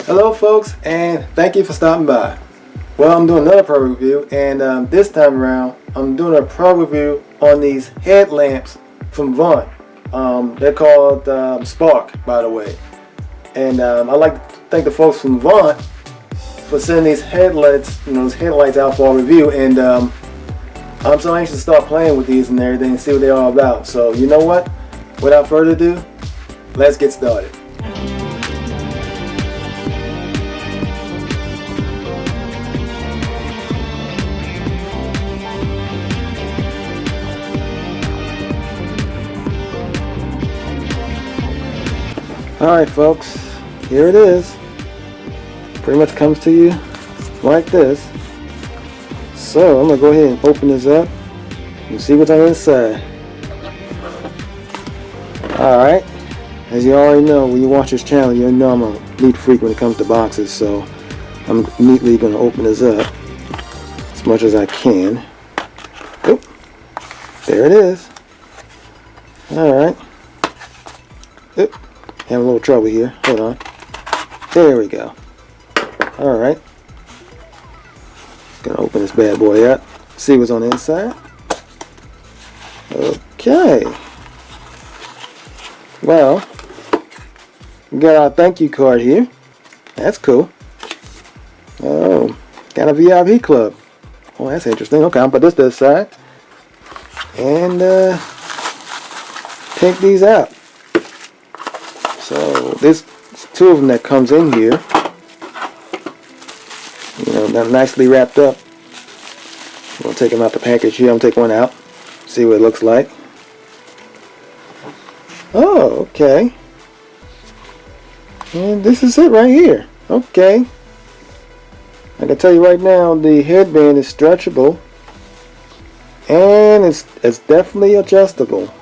Hello folks, and thank you for stopping by. Well, I'm doing another pro review, and this time around I'm doing a pro review on these headlamps from Vont. They're called Spark, by the way. And I'd like to thank the folks from Vont for sending these headlights out for a review, and I'm so anxious to start playing with these and everything and see what they're all about. So you know what, without further ado, let's get started. Alright folks, here it is. Pretty much comes to you like this. So I'm going to go ahead and open this up and see what's on the inside. Alright, as you already know, when you watch this channel, you know I'm a neat freak when it comes to boxes. So I'm neatly going to open this up as much as I can. Oop, there it is. Alright. Oop. Having a little trouble here. Hold on. There we go. Alright. Gonna open this bad boy up. See what's on the inside. Okay. Well, we got our thank you card here. That's cool. Oh, got a VIP club. Oh, that's interesting. Okay, I'll put this to the side. And take these out. So there's two of them that comes in here. You know, they're nicely wrapped up. We'll take them out the package here. I'll take one out. See what it looks like. Oh, okay. And this is it right here. Okay. I can tell you right now, the headband is stretchable. And it's definitely adjustable.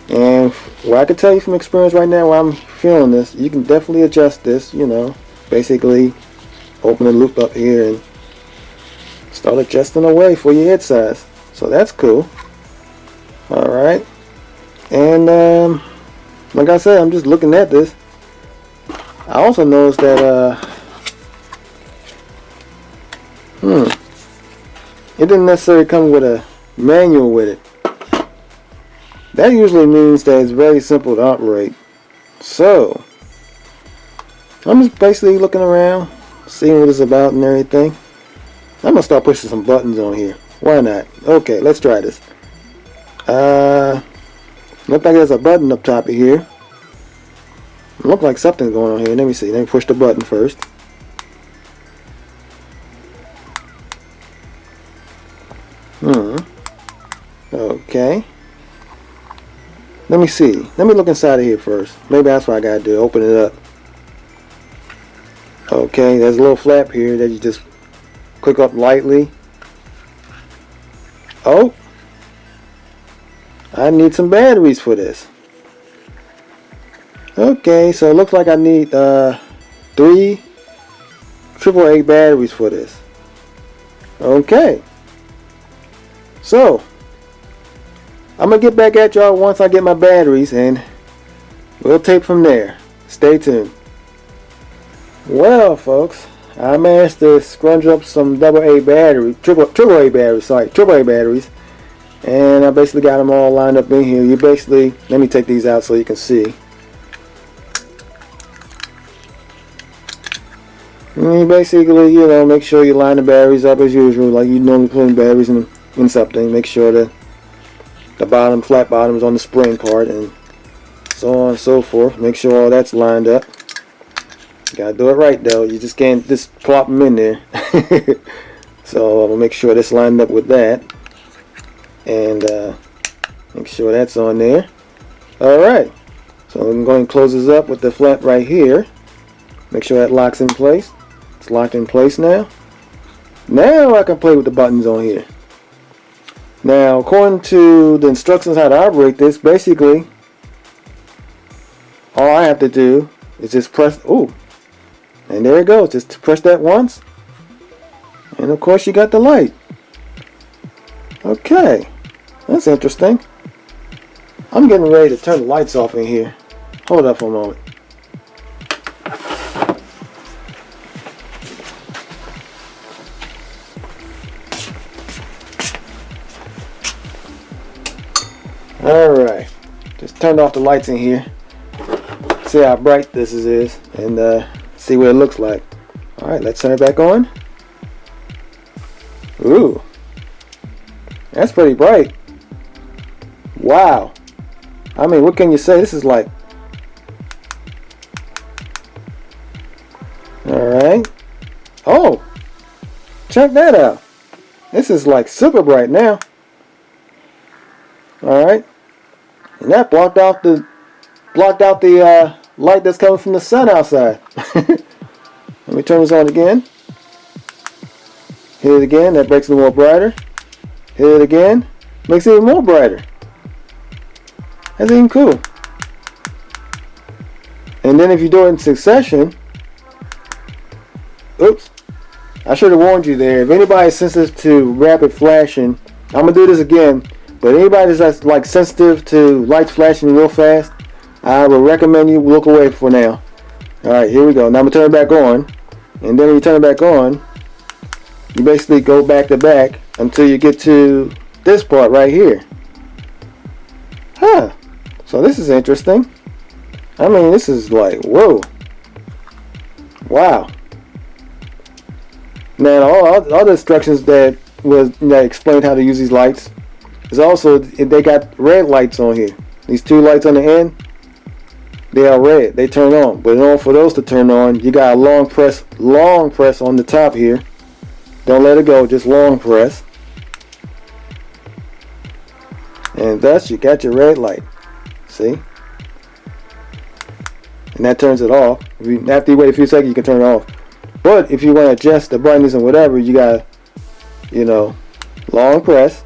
And what I can tell you from experience right now while I'm feeling this, you can definitely adjust this, you know, basically open the loop up here and start adjusting away for your head size. So that's cool. Alright. And like I said, I'm just looking at this. I also noticed that it didn't necessarily come with a manual with it. That usually means that it's very simple to operate. So I'm just basically looking around, seeing what it's about and everything. I'm gonna start pushing some buttons on here. Why not? Okay, let's try this. Look like there's a button up top of here. Look like something's going on here. Let me see. Let me push the button first. Okay. Let me see. Let me look inside of here first. Maybe that's what I gotta do. Open it up. Okay, there's a little flap here that you just click up lightly. Oh, I need some batteries for this. Okay, so it looks like I need 3 AAA batteries for this. Okay, so I'm gonna get back at y'all once I get my batteries, and we'll take from there. Stay tuned. Well, folks, I managed to scrunch up some AAA batteries, and I basically got them all lined up in here. You basically, let me take these out so you can see. And you basically, you know, make sure you line the batteries up as usual, like you normally put batteries in something. Make sure that the bottom, flat bottom, is on the spring part, and so on and so forth. Make sure all that's lined up. You gotta do it right though. You just can't just plop them in there. So I'm gonna make sure that's lined up with that, and make sure that's on there. Alright, so I'm going to close this up with the flap right here. Make sure that locks in place. It's locked in place now. Now I can play with the buttons on here. Now, according to the instructions how to operate this, basically all I have to do is just press, oh, and there it goes. Just press that once, and of course you got the light. Okay, that's interesting. I'm getting ready to turn the lights off in here. Hold up for a moment. Alright, just turned off the lights in here. See how bright this is and see what it looks like. Alright, let's turn it back on. Ooh, that's pretty bright. Wow. I mean, what can you say? This is like... Alright. Oh, check that out. This is like super bright now. Alright. And that blocked out the light that's coming from the sun outside. Let me turn this on again. Hit it again, that makes it more brighter. Hit it again, makes it even more brighter. That's even cool. And then if you do it in succession, oops, I should have warned you there. If anybody's sensitive to rapid flashing, I'm gonna do this again. But anybody that's like sensitive to lights flashing real fast, I would recommend you look away for now. Alright, here we go. Now I'm gonna turn it back on. And then when you turn it back on, you basically go back to back until you get to this part right here. Huh. So this is interesting. I mean, this is like, whoa. Wow. Now, all the instructions that explained how to use these lights is also, they got red lights on here. These two lights on the end, they are red. They turn on. But in order for those to turn on, you got a long press on the top here. Don't let it go, just long press. And thus you got your red light. See? And that turns it off. After you wait a few seconds, you can turn it off. But if you want to adjust the brightness and whatever, you got, long press.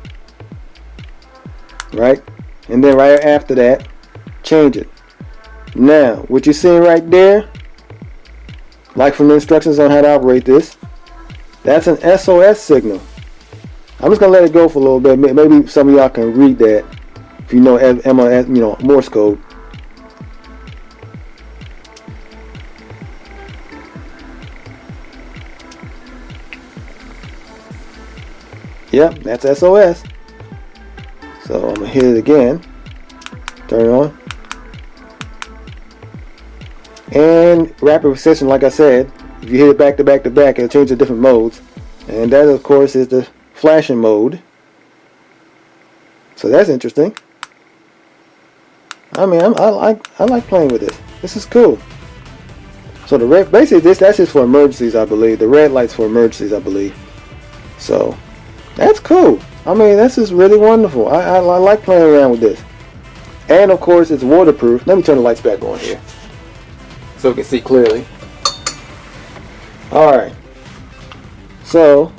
Right? And then right after that, change it. Now, what you're seeing right there, like from the instructions on how to operate this, that's an SOS signal. I'm just gonna let it go for a little bit. Maybe some of y'all can read that if you know Morse code. Yep, that's SOS. So I'm gonna hit it again. Turn it on. And rapid recession, like I said, if you hit it back to back to back, it'll change to different modes. And that, of course, is the flashing mode. So that's interesting. I mean, I like playing with this. This is cool. So the red, basically that's just for emergencies, I believe. The red light's for emergencies, I believe. So that's cool. I mean, this is really wonderful. I like playing around with this. And of course, it's waterproof. Let me turn the lights back on here so we can see clearly. Alright, so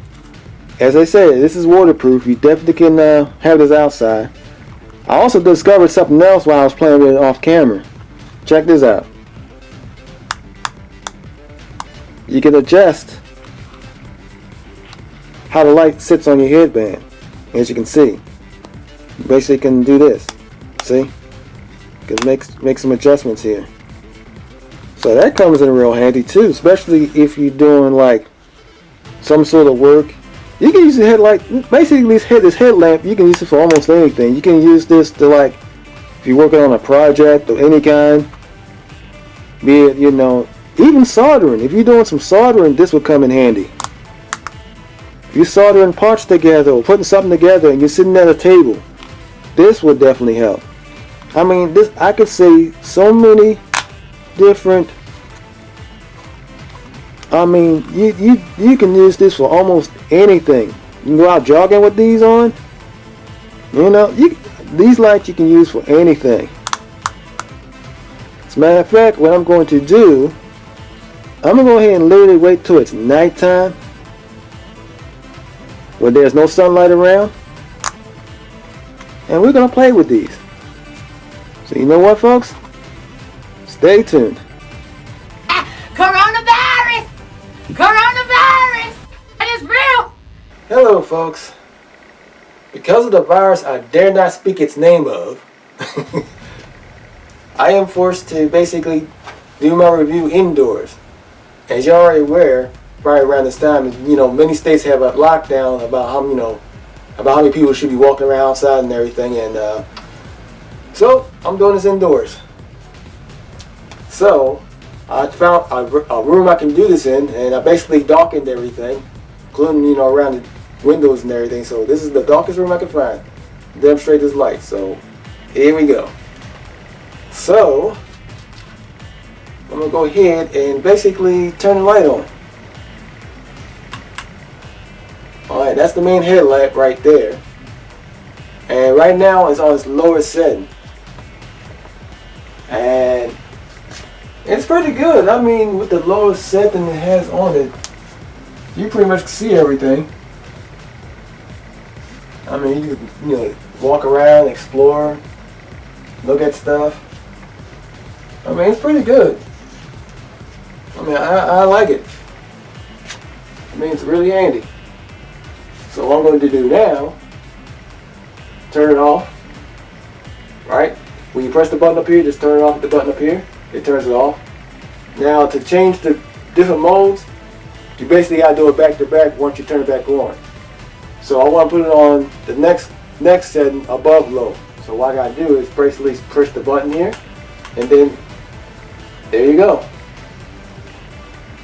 as I said, this is waterproof. You definitely can have this outside. I also discovered something else while I was playing with it off camera. Check this out. You can adjust how the light sits on your headband. As you can see, you basically can do this. See, you can make some adjustments here. So that comes in real handy too, especially if you're doing like some sort of work. You can use the headlight, basically this headlamp, you can use it for almost anything. You can use this to, like, if you're working on a project of any kind, be it, even soldering. If you're doing some soldering, this would come in handy. If you're soldering parts together or putting something together and you're sitting at a table, this would definitely help. I mean, I could say so many different. I mean, you can use this for almost anything. You can go out jogging with these on. These lights you can use for anything. As a matter of fact, what I'm going to do, I'm gonna go ahead and literally wait till it's nighttime, when there's no sunlight around, and we're gonna play with these. So you know what, folks? Stay tuned. Coronavirus! Coronavirus! It is real! Hello, folks. Because of the virus I dare not speak its name of, I am forced to basically do my review indoors. As you're already aware, right around this time, many states have a lockdown about how many people should be walking around outside and everything. And So I'm doing this indoors. So I found a room I can do this in, and I basically darkened everything, including, you know, around the windows and everything. So this is the darkest room I can find to demonstrate this light. So here we go. So I'm gonna go ahead and basically turn the light on. Alright, that's the main headlamp right there. And right now it's on its lowest setting. And it's pretty good. I mean, with the lowest setting it has on it, you pretty much can see everything. I mean, you can, you know, walk around, explore, look at stuff. I mean, it's pretty good. I mean, I like it. I mean, it's really handy. So what I'm going to do now, turn it off. Right? When you press the button up here, just turn it off with the button up here. It turns it off. Now to change the different modes, you basically got to do it back to back once you turn it back on. So I want to put it on the next setting above low. So what I got to do is basically push the button here, and then there you go.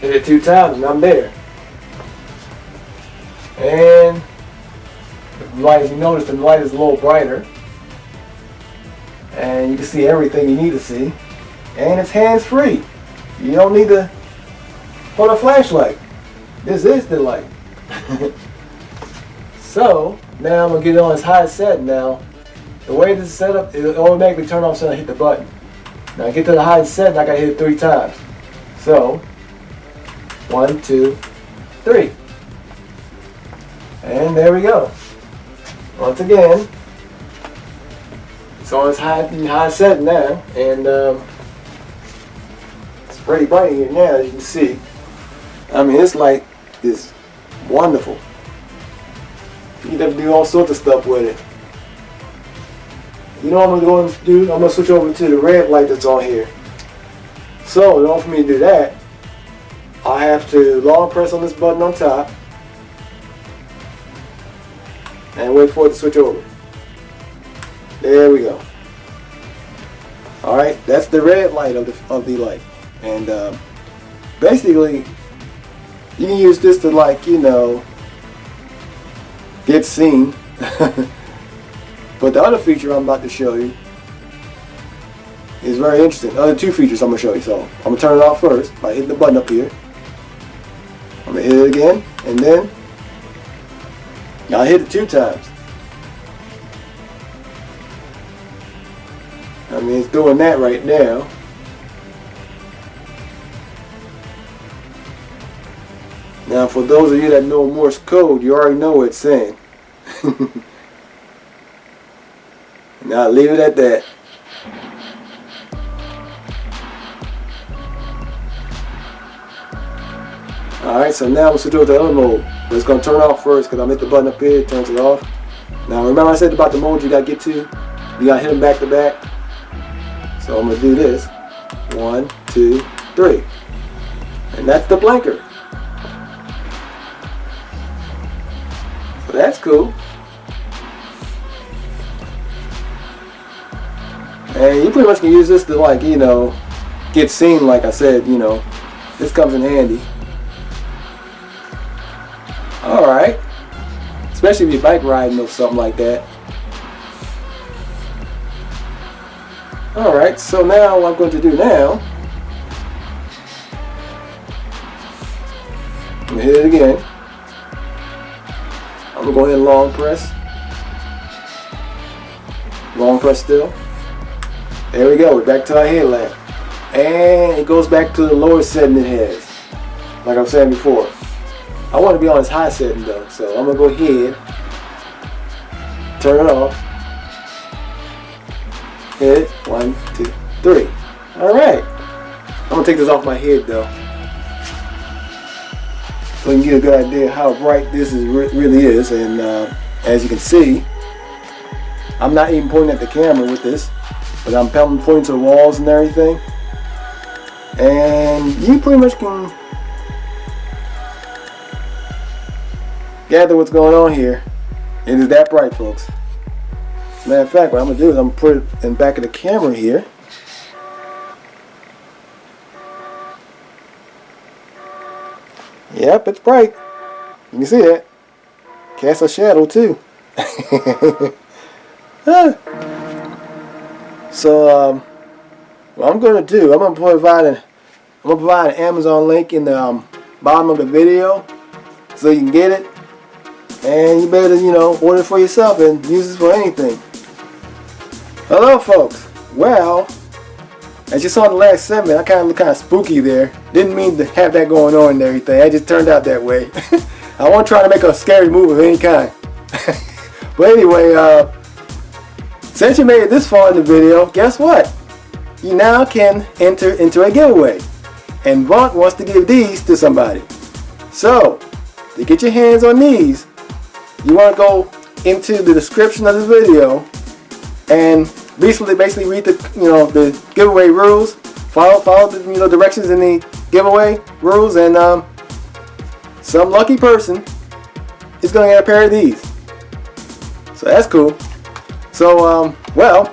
Hit it 2 times and I'm there. And the light, as you notice, the light is a little brighter. And you can see everything you need to see. And it's hands-free. You don't need to hold a flashlight. This is the light. So, now I'm going to get it on its highest setting now. The way this is set up, it'll automatically turn off as soon as I hit the button. Now I get to the highest setting, I got to hit it 3 times. So, 1, 2, 3. And there we go. Once again, it's on its high setting now, and it's pretty bright here now, as you can see. I mean, this light is wonderful. You can do all sorts of stuff with it. You know what I'm going to do? I'm going to switch over to the red light that's on here. So, in order for me to do that, I have to long press on this button on top and wait for it to switch over. There we go. Alright, that's the red light of the light. And basically, you can use this to, like, you know, get seen. But the other feature I'm about to show you is very interesting. The other 2 features I'm going to show you. So I'm going to turn it off first by hitting the button up here. I'm going to hit it again, and then I hit it 2 times. I mean, it's doing that right now. Now, for those of you that know Morse code, you already know what it's saying. Now, I'll leave it at that. Alright, so now we'll switch over to the other mode. But it's going to turn off first because I hit the button up here, it turns it off. Now, remember I said about the modes you got to get to? You got to hit them back to back. So I'm going to do this. 1, 2, 3. And that's the blinker. So that's cool. And you pretty much can use this to, like, you know, get seen, like I said, you know. This comes in handy. Alright. Especially if you're bike riding or something like that. Alright, so now what I'm going to do now, I'm going to hit it again. I'm going to go ahead and long press. Long press still. There we go, we're back to our headlamp. And it goes back to the lowest setting it has. Like I was saying before. I want to be on its high setting though, so I'm going to go ahead, turn it off, hit it, 1, 2, 3. Alright. I'm going to take this off my head though, so you can get a good idea how bright this really is. And as you can see, I'm not even pointing at the camera with this, but I'm pointing to the walls and everything. And you pretty much can gather what's going on here. It is that bright, folks. Matter of fact, what I'm gonna do is I'm gonna put it in the back of the camera here. Yep, it's bright. You can see that. Cast a shadow too. So what I'm gonna do, I'm gonna provide an Amazon link in the bottom of the video so you can get it, and you better, you know, order it for yourself and use it for anything. Hello folks. Well, as you saw in the last segment, I kind of look kind of spooky there. Didn't mean to have that going on and everything. It just turned out that way. I wasn't trying to make a scary move of any kind. But anyway, since you made it this far in the video, guess what? You now can enter into a giveaway. And Vont wants to give these to somebody. So, to get your hands on these, you want to go into the description of the video and basically read the, you know, the giveaway rules. Follow the, you know, directions in the giveaway rules, and some lucky person is going to get a pair of these. So that's cool. So well,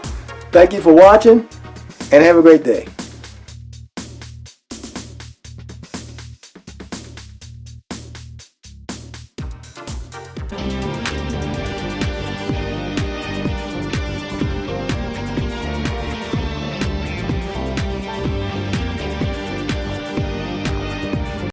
thank you for watching and have a great day.